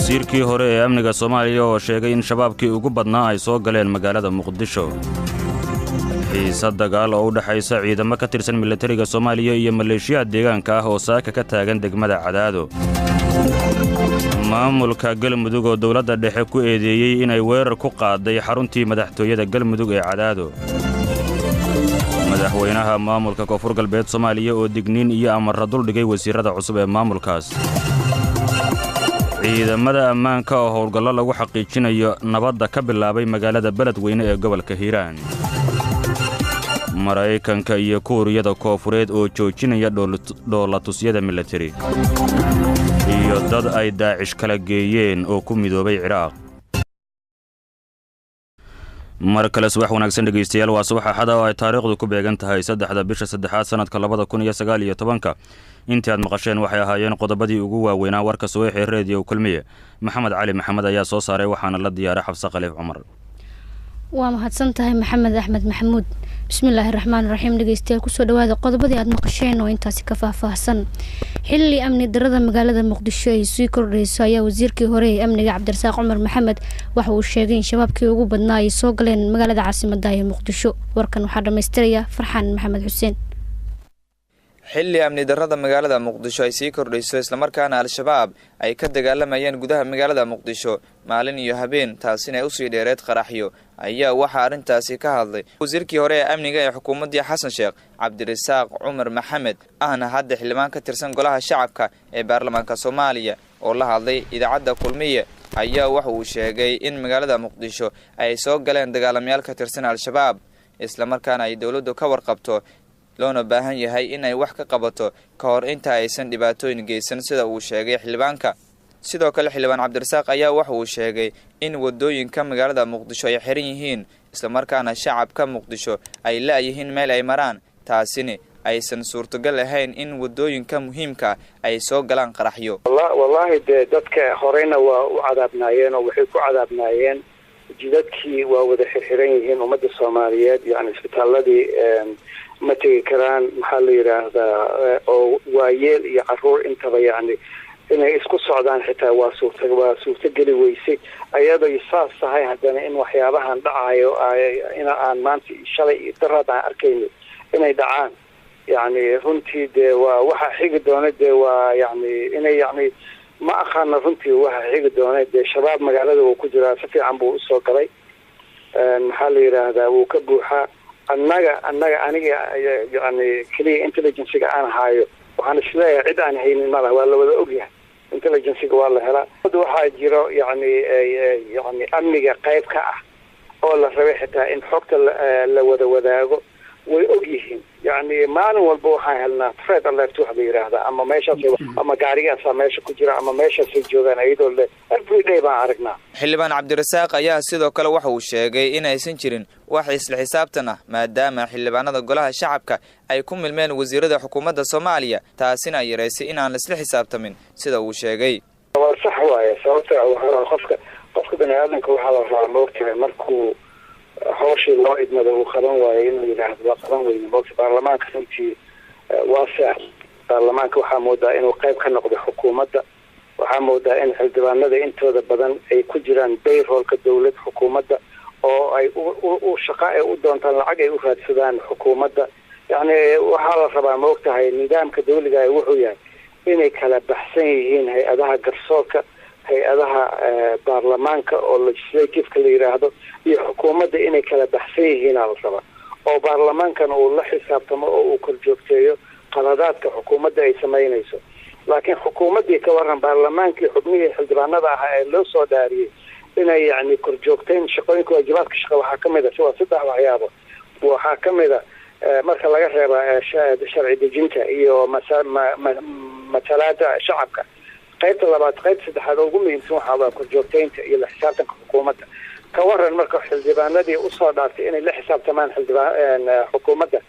wasiirkii hore ee amniga Soomaaliya oo sheegay in shabaabkii ugu badnaa ay soo galeen magaalada Muqdisho. xiisad dagaal oo u dhaxaysa ciidamo ka tirsan militariga Soomaaliya iyo maleeshiyada deegaanka ah oo saaka ka taagan degmada Cadaado. maamulka Galmudug oo dawladda dhexe ku eedeeyay inay weerar ku qaaday xaruntii madaxtooyada Galmudug ee Cadaado. madaxweynaha maamulka Koonfur Galbeed Soomaaliya oo digniin iyo amar dul dhigay wasiirada cusub ee maamulkaas. ciidamada ammaanka oo howlgallo lagu xaqiijinayo nabadda ka bilaabay magaalada Beledweyne ee gobolka Hiiraan. Maraykanka iyo Kuuriyada Koonfureed oo joojinaya dhoolatusyada military. iyo dad ay Daacish kala geeyeen oo ku midoobay Ciraaq. markale subax wanaagsan dhageystayaal waa subax axada oo ay taariikhdu ku beegan tahay 3 bisha 3 sanadka 2019 intii aad maqasheen waxay ahaayeen qodobadii ugu waaweynaa warka Sooxi Radio Kulmiye Maxamed Cali Maxamed ayaa soo saaray waxaana la diyaaray Xafsa Khaliif Cumar waa mahadsan tahay Maxamed Axmed Maxamuud bismillaahir rahmaanir rahiim dhageystayaal ku soo dhawaada qodobadii aad maqasheen oo intaasi ka faahfaahsan xilli amni darada magaalada Muqdisho ay sii kordhayso ayaa wasiirkii hore ee amniga Cabdirasaaq Cumar Maxamed waxa uu sheegay in shabaabkii ugu badnaa ay soo galeen magaalada caasimadda ee Muqdisho warkan waxa dhameystiraya Farxaan Maxamed Xuseen xilli amni darada magaalada Muqdisho ay sii kordhayso isla markaana al-shabaab ay ka dagaalamayeen gudaha magaalada Muqdisho maalin iyo habeen taasina ay u sii dheereed qaraxyo ayaa waxa arintaasi ka hadlay wasiirkii hore ee amniga ee xukuumadda Xasan Sheekh Cabdirasaaq Cumar Maxamed ahna hadda xildhibaan ka tirsan golaha shacabka ee baarlamaanka Soomaaliya oo la hadlay idaacadda Kulmiye ayaa waxa uu sheegay in magaalada Muqdisho ay soo galeen dagaalamayaal ka tirsan al-shabaab isla markaana ay dawladdu ka warqabto loona baahan yahay in ay wax ka qabato ka hor inta aysan dhibaatooyin geysan sida uu sheegay xildhibaanka sidoo kale xildhibaan Cabdirasaaq ayaa waxa uu sheegay in wadooyinka magaalada Muqdisho ay xiran yihiin isla markaana shacabka Muqdisho ay laayihiin meel ay maraan taasina aysan suurtagal ahayn in wadooyinka muhiimka ay soo galaan qaraxyo wallahi dadka horeyna waa u cadaabnaayeen oo waxay ku cadaabnaayeen jidadkii waa wada xiran yihiin ummadda Soomaaliyeed yani isbitaaladii ma tegi karaan maxaa la yiraahdaa oo waayeel iyo caruur intaba yani inay isku socdaan xitaa waa suurtageli weysay ayadoo saas tahay haddana in waxyaabahan dhacayo in aan maanta shalay darada arkayno inay dhacaan yani runtii dee waa waxa xigi doona dee waa yani inay yani ma aqaana runtii waxa xigi doona dee shabaab magaalada uu ku jiraa si fiican buu usoo galay maxaa la yiraahdaa wuu ka buuxaa aniga yani kaliya intelligence-ga aan haayo waxaan isleeyahay cid aan haynin malaha waa la wada ogyahay intelligence-ga waa la helaa waxaa jiro yani amniga qayb ka ah oo la rabay xitaa in xogta la wada wadaago way og yihiin yani maalin walba waxaan helnaa threat alert waxa la yiraahdaa ama meeshaas ama gaarigaas meesha ku jira ama meeshaas ay joogaan ayadoo every day baan aragnaa xildhibaan Cabdirasaaq ayaa sidoo kale waxa uu sheegay in aysan jirin wax isla xisaabtan ah maadaama xildhibaanada golaha shacabka ay ku milmeen wasiirada xukuumadda Soomaaliya taasina ay yareysay in aan la isla xisaabtamin sida uu sheegay waa sax waaye sababta qofka bani'aadamka waxa la rabaa moogtahay markuu hawshii loo idmada uu qaban waayo inuu yiraahdo waa qaban weyne moogta baarlamaanka runtii waa sax baarlamaanka waxaa moodaa inuu qayb ka noqdo xukuumadda waxaa moodaa in xildhibaanada intooda badan ay ku jiraan payrollka dawlad xukuumadda oo ay u shaqo ay u doontaan lacag ay u raadsadaan xukuumadda yani waxaa la rabaa moogtahay nidaamka dawliga ay wuxuu yahay inay kala baxsan yihiin hay-adaha garsoorka hay-adaha baarlamaanka oo legislative-ka la yiraahdo iyo xukuumadda inay kala baxsan yihiin la rabaa oo baarlamaankana uu la xisaabtamo oo uu korjoogteeyo qaladaadka xukuumadda ay samaynayso laakiin xukuumaddii ka waran baarlamaankii xubnihii xildhibaanada ahaa ee loo soo dhaariyey inay yani korjoogteen shaqooyinka waajibaadka shaqa waxaa kamid a waa 3 waxyaabo waxaa kamid a marka laga reeba sharci dejinta iyo matalaada shacabka qaybta labaad qaybta saddexaad ugu muhiimsan waxaa waa korjoogteynta iyo la xisaabtanka xukuumadda ka waran marka xildhibaanadii usoo dhaartay inay la xisaabtamaan xukuumadda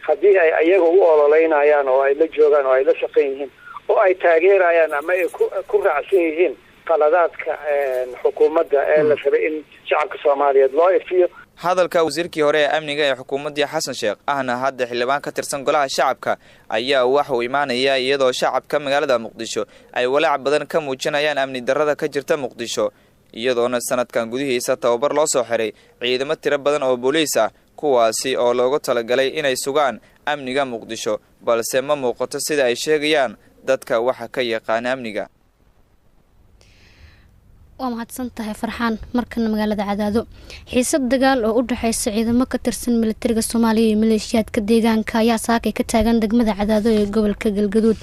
haddii ay ayaga u ololeynayaan oo ay la joogaan oo ay la shaqan yihiin oo ay taageerayaan ama ay ku raacsan yihiin qaladaadka xukuumadda ee la rabay in shacabka Soomaaliyeed loo ifiyo hadalka wasiirkii hore ee amniga ee xukuumaddii xasan sheekh ahna hadda xildhibaan ka tirsan golaha shacabka ayaa waxa uu imaanaya iyadoo shacabka magaalada muqdisho ay walaac badan ka muujinayaan amni darrada ka jirta muqdisho iyadoona sanadkan gudihiisa tababar loo soo xiray ciidamo tiro badan oo booliis ah kuwaasi oo loogu talagalay inay sugaan amniga muqdisho balse ma muuqato sida ay sheegayaan dadka waxa ka yaqaan amniga. waa mahadsan tahay farxaan. markana magaalada Cadaado xiisad dagaal oo u dhaxaysa ciidamo ka tirsan militariga Soomaaliya iyo maleeshiyaadka deegaanka ayaa saakay ka taagan degmada Cadaado ee gobolka Galgaduud.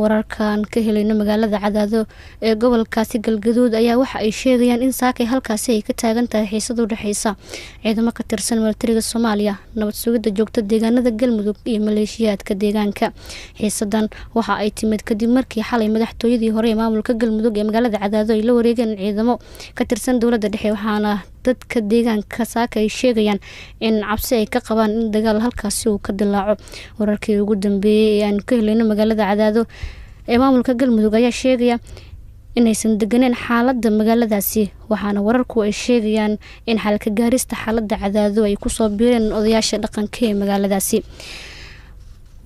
wararkan ka helayna magaalada Cadaado ee gobolkaasi Galgaduud ayaa waxa ay sheegayaan in saakay halkaasi ay ka taagan tahay xiisad u dhaxaysa ciidamo ka tirsan militariga Soomaaliya, nabad sugidda joogta deegaanada Galmudug iyo maleeshiyaadka deegaanka. xiisadan waxa ay timid kadib markii xalay madaxtooyadii hore ee maamulka Galmudug ee magaalada Cadaado ay la wareegeen ciidamo ka tirsan dowladda dhexe, waxaana dadka deegaanka saaka ay sheegayaan in cabsi ay ka qabaan in dagaal halkaasi uu ka dilaaco. wararkii ugu dambeeyay ee aan ka helayno magaalada Cadaado ee maamulka Galmudug ayaa sheegaya inaysan deganeen xaaladda magaaladaasi, waxaana wararku ay sheegayaan in xalka gaarista xaaladda Cadaado ay kusoo biireen odayaasha dhaqanka ee magaaladaasi.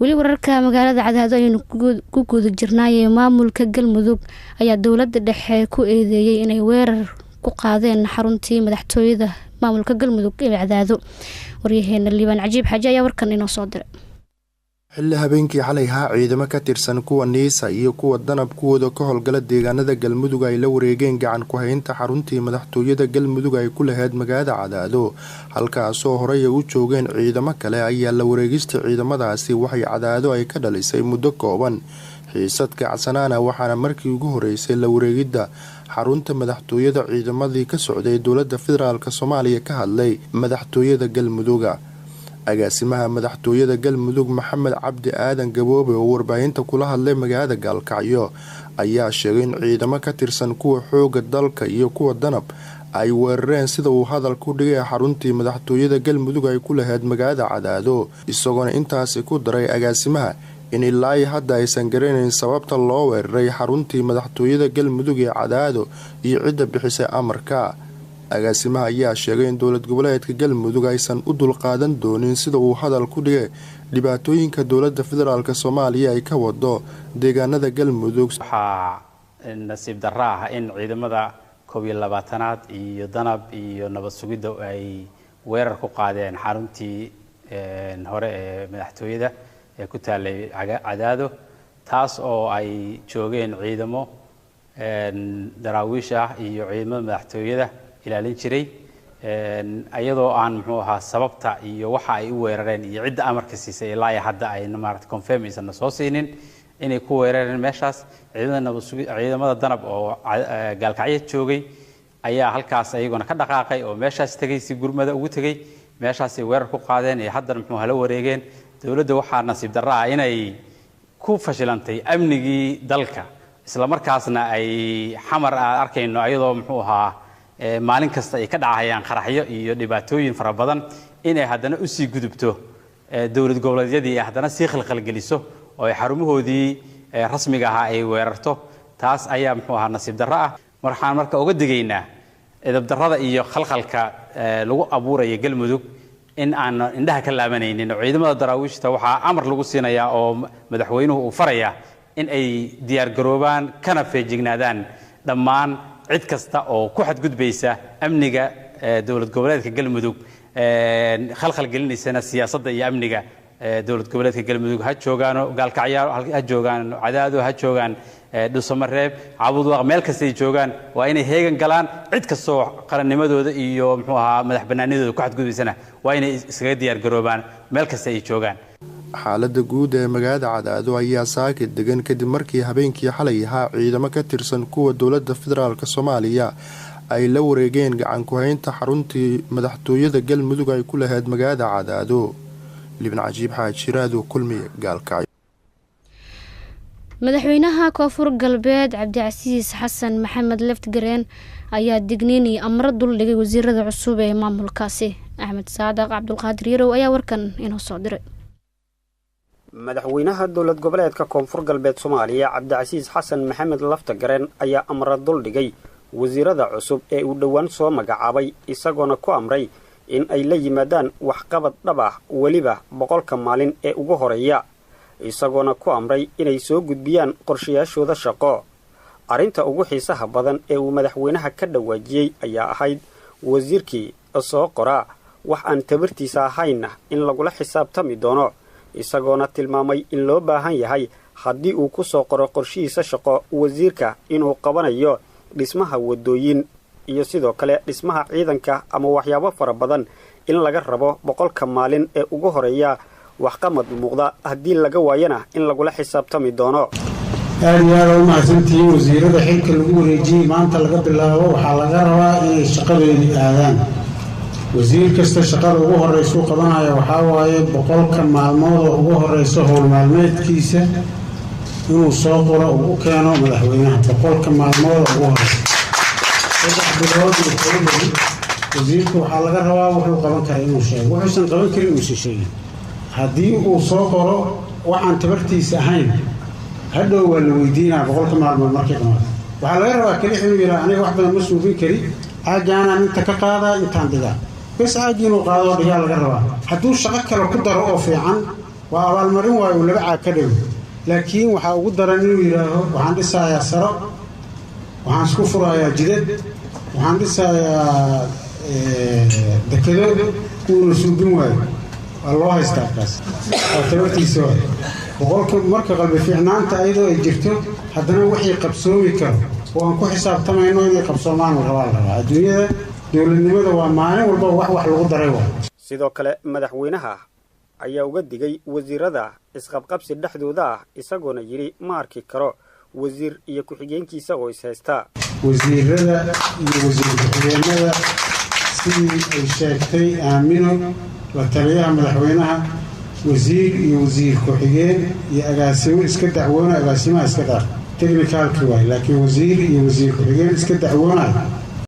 weli wararka magaalada Cadaado ayaynu ku guda jirnaayeen. maamulka Galmudug ayaa dowladda dhexe ku eedeeyay inay weerar ku qaadeen xaruntii madaxtooyada maamulka Galmudug ee Cadaado. waryaheena Liibaan Cajiib Xaaji ayaa warkan inoo soo diray. xilli habeenkii xalay ciidamo ka tirsan kuwa niisa iyo kuwa danab kuwooda ka howlgala deegaanada Galmudug ay la wareegeen gacan ku haynta xaruntii madaxtooyada Galmudug ay ku lahayd magaalada Cadaado, halkaasoo horey u joogeen ciidamo kale ayaa la wareegista ciidamadaasi waxay Cadaado ay ka dhalisay muddo kooban xiisad kacsanaana, waxaana markii ugu horeysay la wareegidda xarunta madaxtooyada ciidamadii ka socday dowladda federaalk Soomaaliya ka hadlay madaxtooyada Galmudug. agaasimaha madaxtooyada Galmudug Maxamed Cabdi Aadan Gaboobe oo warbaahinta kula hadlay magaalada Gaalkacyo ayaa sheegay in ciidamo ka tirsan kuwa xooga dalka iyo kuwa danab ay weerareen sida uu hadal ku dhigay xaruntii madaxtooyada Galmudug ay ku lahayd magaalada Cadaado, isagoona intaasi ku daray agaasimaha in ilaa hadda aysan garanayn sababta loo weeraray xaruntii madaxtooyada Galmudug ee Cadaado iyo cidda bixisay amarka. agaasimaha ayaa sheegay in dowlad goboleedka Galmudug aysan u dulqaadan doonin sida uu hadal ku dhigay dhibaatooyinka dowladda federaalk Soomaaliya ay ka wado deegaanada Galmudug. waxaa nasiib darro ah in ciidamada 12aad iyo danab iyo nabad sugidda ay weerar ku qaadeen xaruntii hore ee madaxtooyada ee ku taalay Cadaado, taas oo ay joogeen ciidamo daraawiish ah iyo ciidamada madaxtooyada ilaalin jiray, ayadoo aan muxuu ahaa sababta iyo waxa ay u weerareen iyo cidda amarka siisay ilaa hadda ay maaragtay confirm aysan soo siinin inay ku weerareen meeshaas. ciidamada danab oo Gaalkacyo joogay ayaa halkaas ayaguna ka dhaqaaqay oo meeshaas tagay si gurmada ugu tagay, meeshaas ay weerar ku qaadeen ee haddana muxuu hala wareegeen. dowladda waxaa nasiib darro ah inay ku fashilantay amnigii dalka, isla markaasna ay xamar arkayno ayadoo muxuu ahaa maalin kasta ay ka dhacayaan qaraxyo iyo dhibaatooyin fara badan inay haddana u sii gudubto dowlad goboleedyadii haddana sii khalkhalgeliso oo ay xarumahoodii rasmiga ahaa ay weerarto. taas ayaa muxuu ahaa nasiib darro ah. waxaan marka uga digaynaa edab darrada iyo khalkhalka lagu abuuraya Galmudug in aan indhaha ka laabanaynin. ciidamada daraawiishta waxaa amar lagu siinayaa oo madaxweynuhu uu farayaa in ay diyaar garoobaan kana feejignaadaan dhammaan cid kasta oo ku xadgudbaysa amniga dowlad goboleedka Galmudug, khalkhal gelinaysa siyaasadda iyo amniga dowlad goboleedka Galmudug. ha joogaan Gaalkacyo, ha joogaan Cadaado, ha joogaan Dhuusamareeb, Cabudwaaq, meel kasta ay joogaan waa inay heegan galaan. cid kastoo qarannimadooda iyo muxuu ahaa madax bannaanidooda ku xadgudbaysana waa inay iskaga diyaar garoobaan meel kasta ay joogaan. xaaladda guud ee magaalada Cadaado ayaa saakid degan kadib markii habeenkii xalay ciidamo ka tirsan kuwa dowladda federaalk Soomaaliya ay la wareegeen gacan ku haynta xaruntii madaxtooyada Galmudug ay ku lahayd magaalada Cadaado. Liibaan Cajiib Xaaji Raado Kulmiye, Gaalkacyo. madaxweynaha koonfur galbeed Cabdicasiis Xasan Maxamed Laftigareen ayaa digniin iyo amro dul dhigay wasiirada cusub ee maamulkaasi. Axmed Saadaq Cabdulqaadir Yarow ayaa warkan inoo soo diray. madaxweynaha dowlad goboleedka koonfur galbeed Soomaaliya Cabdicasiis Xasan Maxamed Laftigareen ayaa amro dul dhigay wasiirada cusub ee uu dhawaan soo magacaabay, isagoona ku amray in ay la yimaadaan waxqabad dhab ah weliba 100 maalin ee ugu horeeya isagoona ku amray inay soo gudbiyaan qorshayaashooda shaqo arinta ugu xiisaha badan ee uu madaxweynaha ka dhawaajiyay ayaa ahayd wasiirkii soo qoraa wax aan tabartiisa ahayna in lagula xisaabtami doono isagoona tilmaamay in loo baahan yahay haddii uu ku soo qoro qorshihiisa shaqo wasiirka inuu qabanayo dhismaha wadooyin iyo sidoo kale dhismaha ciidanka ama waxyaabo fara badan in laga rabo 100 maalin ee ugu horeeya waxqabad muuqda haddii laga waayana in lagula xisaabtami doono aad u mahadsantihiin wasiirada xilka lagu wareejiyay maanta laga bilaabo waxaa laga rabaa inay shaqadeedii aadaan wasiir kasta shaqada ugu horeysa uu qabanayo waxaa waaye 100 maalmood oo ugu horeysa howl maalmeedkiisa inuu soo qoro uu keeno madaxweynaha 100 maalmood oo ugu horeysa wasiirku waxaa laga rabaa wuxuu qaban karaa inuu sheego wuxuusan qaban karin uu sheego haddii uu soo qoro waxaan tabartiisa ahayn hadhow waa la weydiinaa 100 maalmood markii dhammaado waxaa laga rabaa keli inuu yidhaa aniga wax badan ma suubin kari caagaanaan inta ka qaadaa intaan dhigaa bas caagii inuu qaadoo dhigaa laga rabaa hadduu shaqo kale ku daro oo fiican waa abaalmarin waayo uu 2 caag ka dhigo laakiin waxaa ugu daran inuu yidhaaho waxaan dhisayaa saro waxaan isku furayaa jidad waxaan dhisayaa dekado uuna suubin waayo waa loo haystaa kaas waa tabartiisa waayo 100 marka qalbi fiicnaanta ayadoo ay jirto haddana wixii qabsoomi karo oo aan ku xisaabtamayno inay qabsoomaan rabaa adduunyada dowladnimada waa maalin walba wax lagu daray waa sidoo kale madaxweynaha ayaa uga digay wasiirada isqabqabsi dhexdooda ah isagoona yiri ma arki karo wasiir iyo ku-xigeenkiisa oo is haysta wasiirada iyo wasiir ku-xigeenada sidii ay sheegtay aamino la taliyaha madaxweynaha wasiir iyo wasiir ku-xigeen iyo agaasimo iska dacwoona agaasimaha iska dar technicalki waay laakiin wasiir iyo wasiir ku-xigeen iska dacwoonaya